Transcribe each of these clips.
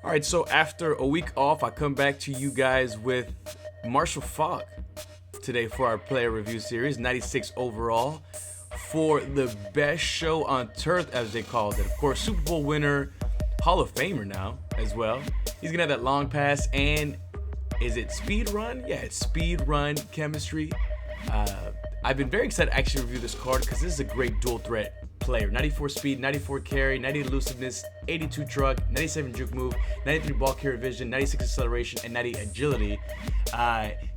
Alright, so after a week off, I come back to you guys with Marshall Faulk today for our player review series, 96 overall, for the best show on turf, as they called it. Of course, Super Bowl winner, Hall of Famer now as well. He's gonna have that long pass and is it speed run? Yeah, it's speed run chemistry. I've been very excited to actually review this card because this is a great dual threat player. 94 speed, 94 carry, 90 elusiveness, 82 truck, 97 juke move, 93 ball carrier vision, 96 acceleration, and 90 agility.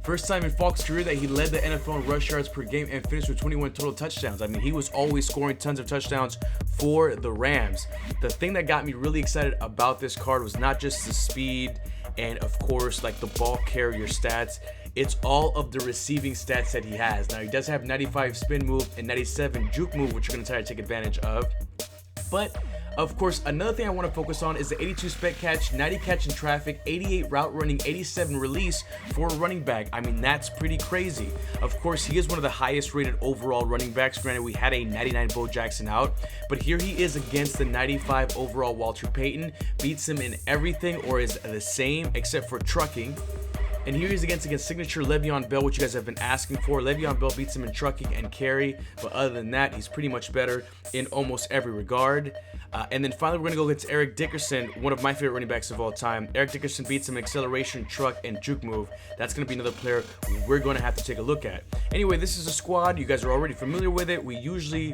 First time in Faulk's career that he led the NFL in rush yards per game and finished with 21 total touchdowns. I mean, he was always scoring tons of touchdowns for the Rams. The thing that got me really excited about this card was not just the speed and, of course, like the ball carrier stats. It's all of the receiving stats that he has. Now, he does have 95 spin move and 97 juke move, which you're going to try to take advantage of. But, of course, another thing I want to focus on is the 82 spec catch, 90 catch in traffic, 88 route running, 87 release for a running back. I mean, that's pretty crazy. Of course, he is one of the highest rated overall running backs. Granted, we had a 99 Bo Jackson out, but here he is against the 95 overall Walter Payton. Beats him in everything or is the same except for trucking. And here he's against signature Le'Veon Bell, which you guys have been asking for. Le'Veon Bell beats him in trucking and carry, but other than that, he's pretty much better in almost every regard. And then finally, we're going to go against Eric Dickerson, one of my favorite running backs of all time. Eric Dickerson beats him in acceleration, truck, and juke move. That's going to be another player we're going to have to take a look at. Anyway, this is a squad. You guys are already familiar with it. We usually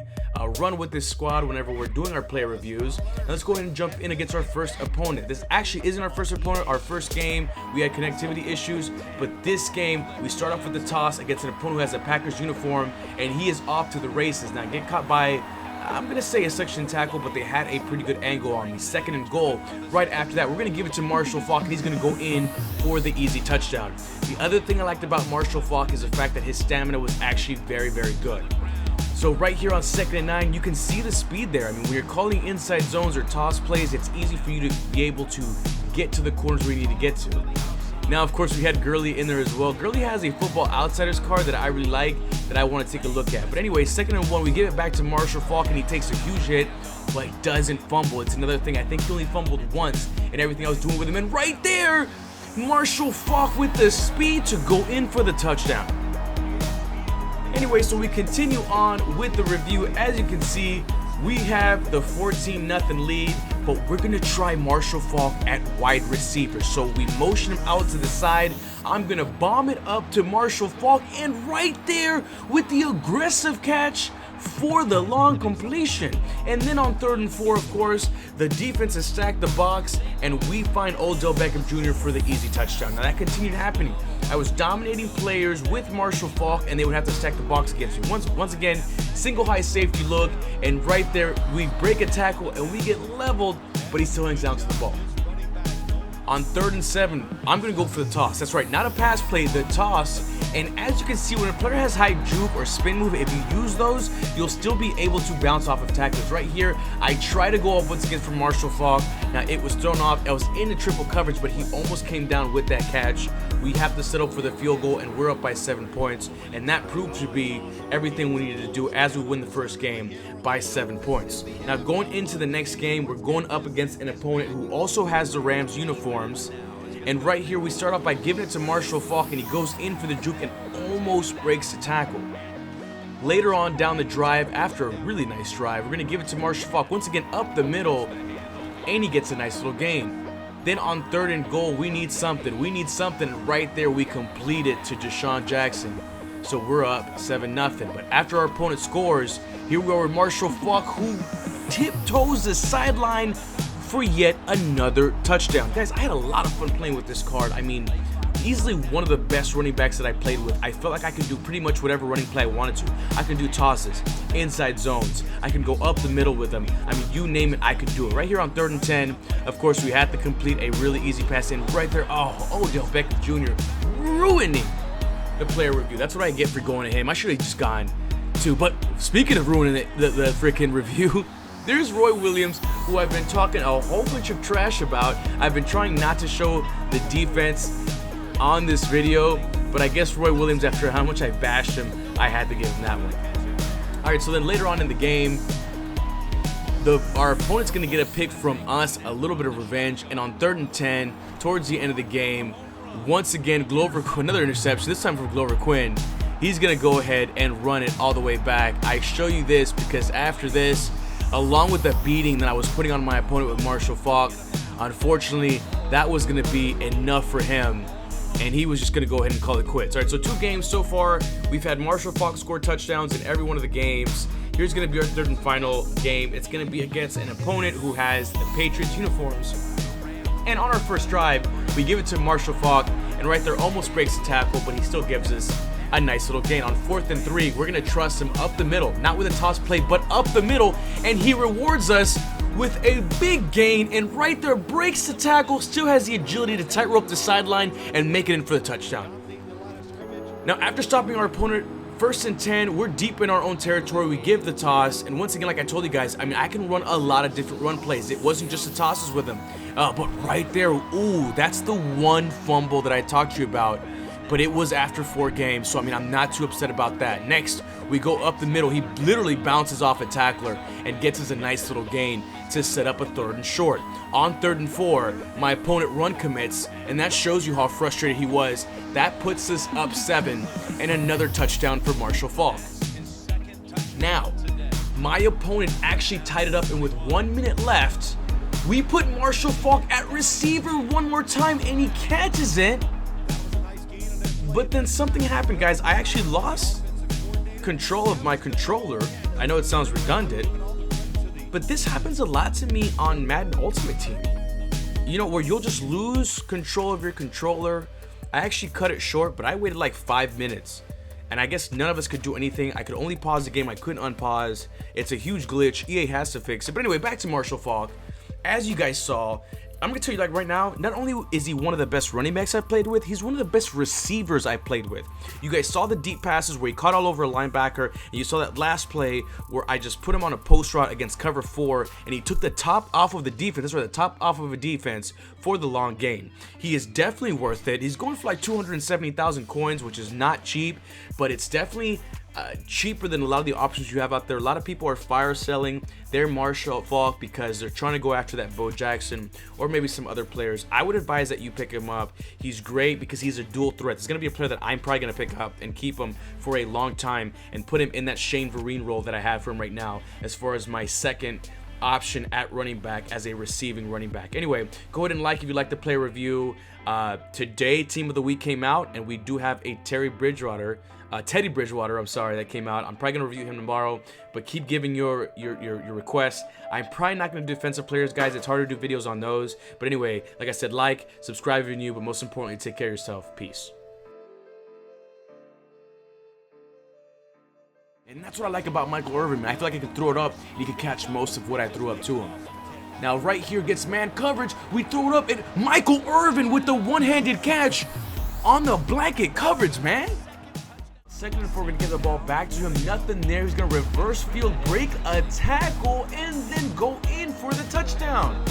run with this squad whenever we're doing our player reviews. Now let's go ahead and jump in against our first opponent. This actually isn't our first opponent. Our first game, we had connectivity issues, but this game, we start off with the toss against an opponent who has a Packers uniform, and he is off to the races. Now, get caught by, I'm going to say a section tackle, but they had a pretty good angle on me. 2nd and goal. Right after that, we're going to give it to Marshall Faulk, and he's going to go in for the easy touchdown. The other thing I liked about Marshall Faulk is the fact that his stamina was actually very, very good. So right here on 2nd and 9, you can see the speed there. I mean, when you're calling inside zones or toss plays, it's easy for you to be able to get to the corners where you need to get to. Now, of course, we had Gurley in there as well. Gurley has a Football Outsiders card that I really like, that I want to take a look at. But anyway, 2nd and 1, we give it back to Marshall Faulk, and he takes a huge hit, but doesn't fumble. It's another thing. I think he only fumbled once in everything I was doing with him. And right there, Marshall Faulk with the speed to go in for the touchdown. Anyway, so we continue on with the review. As you can see, we have the 14-0 lead, but we're going to try Marshall Faulk at wide receiver. So we motion him out to the side. I'm going to bomb it up to Marshall Faulk, and right there with the aggressive catch for the long completion. And then on 3rd and 4, of course, the defense has stacked the box, and we find Odell Beckham Jr. for the easy touchdown. Now, that continued happening. I was dominating players with Marshall Faulk, and they would have to stack the box against me. Once again, single high safety look, and right there, we break a tackle, and we get leveled, but he still hangs down to the ball. On 3rd and 7, I'm going to go for the toss. That's right, not a pass play, the toss. And as you can see, when a player has high juke or spin move, if you use those, you'll still be able to bounce off of tackles. Right here, I try to go up once again from Marshall Faulk. Now, it was thrown off. I was in the triple coverage, but he almost came down with that catch. We have to settle for the field goal, and we're up by 7 points. And that proved to be everything we needed to do as we win the first game by 7 points. Now, going into the next game, we're going up against an opponent who also has the Rams uniforms. And right here, we start off by giving it to Marshall Faulk, and he goes in for the juke and almost breaks the tackle. Later on down the drive, after a really nice drive, we're going to give it to Marshall Faulk once again up the middle, and he gets a nice little gain. Then on 3rd and goal, we need something. Right there, we complete it to Deshaun Jackson. So we're up 7-0. But after our opponent scores, here we are with Marshall Faulk, who tiptoes the sideline for yet another touchdown. Guys, I had a lot of fun playing with this card. I mean, easily one of the best running backs that I played with. I felt like I could do pretty much whatever running play I wanted to. I can do tosses, inside zones. I can go up the middle with them. I mean, you name it, I could do it. Right here on 3rd and 10, of course, we had to complete a really easy pass in. Right there, Odell Beckham Jr. ruining the player review. That's what I get for going to him. I should have just gone to. But speaking of ruining the freaking review, there's Roy Williams, who I've been talking a whole bunch of trash about. I've been trying not to show the defense on this video, but I guess Roy Williams, after how much I bashed him, I had to give him that one. All right, so then later on in the game, our opponent's going to get a pick from us, a little bit of revenge, and on 3rd and 10, towards the end of the game, once again, another interception, this time from Glover Quinn. He's going to go ahead and run it all the way back. I show you this because after this, along with the beating that I was putting on my opponent with Marshall Faulk, unfortunately, that was going to be enough for him, and he was just going to go ahead and call it quits. All right, so 2 games so far. We've had Marshall Faulk score touchdowns in every one of the games. Here's going to be our 3rd and final game. It's going to be against an opponent who has the Patriots uniforms. And on our first drive, we give it to Marshall Faulk, and right there almost breaks the tackle, but he still gives us a nice little gain. On 4th and 3, we're going to trust him up the middle, not with a toss play, but up the middle, and he rewards us with a big gain, and right there breaks the tackle, still has the agility to tightrope the sideline and make it in for the touchdown. Now, after stopping our opponent, 1st and 10, we're deep in our own territory. We give the toss, and once again, like I told you guys, I mean, I can run a lot of different run plays. It wasn't just the tosses with him, but right there, ooh, that's the one fumble that I talked to you about. But it was after 4 games, so I mean, I'm not too upset about that. Next, we go up the middle. He literally bounces off a tackler and gets us a nice little gain to set up a 3rd and short. On 3rd and 4, my opponent run commits, and that shows you how frustrated he was. That puts us up 7, and another touchdown for Marshall Faulk. Now, my opponent actually tied it up, and with 1 minute left, we put Marshall Faulk at receiver one more time, and he catches it. But then something happened, guys. I actually lost control of my controller. I know it sounds redundant, but this happens a lot to me on Madden Ultimate Team. You know, where you'll just lose control of your controller. I actually cut it short, but I waited like 5 minutes. And I guess none of us could do anything. I could only pause the game. I couldn't unpause. It's a huge glitch. EA has to fix it. But anyway, back to Marshall Faulk. As you guys saw, I'm going to tell you, like, right now, not only is he one of the best running backs I've played with, he's one of the best receivers I've played with. You guys saw the deep passes where he caught all over a linebacker, and you saw that last play where I just put him on a post route against cover 4, and he took the top off of the defense. That's right, the top off of a defense for the long gain. He is definitely worth it. He's going for like 270,000 coins, which is not cheap, but it's definitely cheaper than a lot of the options you have out there. A lot of people are fire selling their Marshall Faulk because they're trying to go after that Bo Jackson or maybe some other players. I would advise that you pick him up. He's great because he's a dual threat. He's going to be a player that I'm probably going to pick up and keep him for a long time and put him in that Shane Vereen role that I have for him right now as far as my second option at running back as a receiving running back. Anyway, go ahead and like if you like the player review. Today, Team of the Week came out, and we do have a Teddy Bridgewater, I'm sorry, that came out. I'm probably going to review him tomorrow, but keep giving your requests. I'm probably not going to do defensive players, guys. It's hard to do videos on those. But anyway, like I said, like, subscribe if you're new, but most importantly, take care of yourself. Peace. And that's what I like about Michael Irvin, man. I feel like I can throw it up, and he can catch most of what I threw up to him. Now, right here against man coverage, we throw it up, and Michael Irvin with the one-handed catch on the blanket coverage, man. 2nd and 4, we're going to get the ball back to him. Nothing there. He's going to reverse field, break a tackle, and then go in for the touchdown.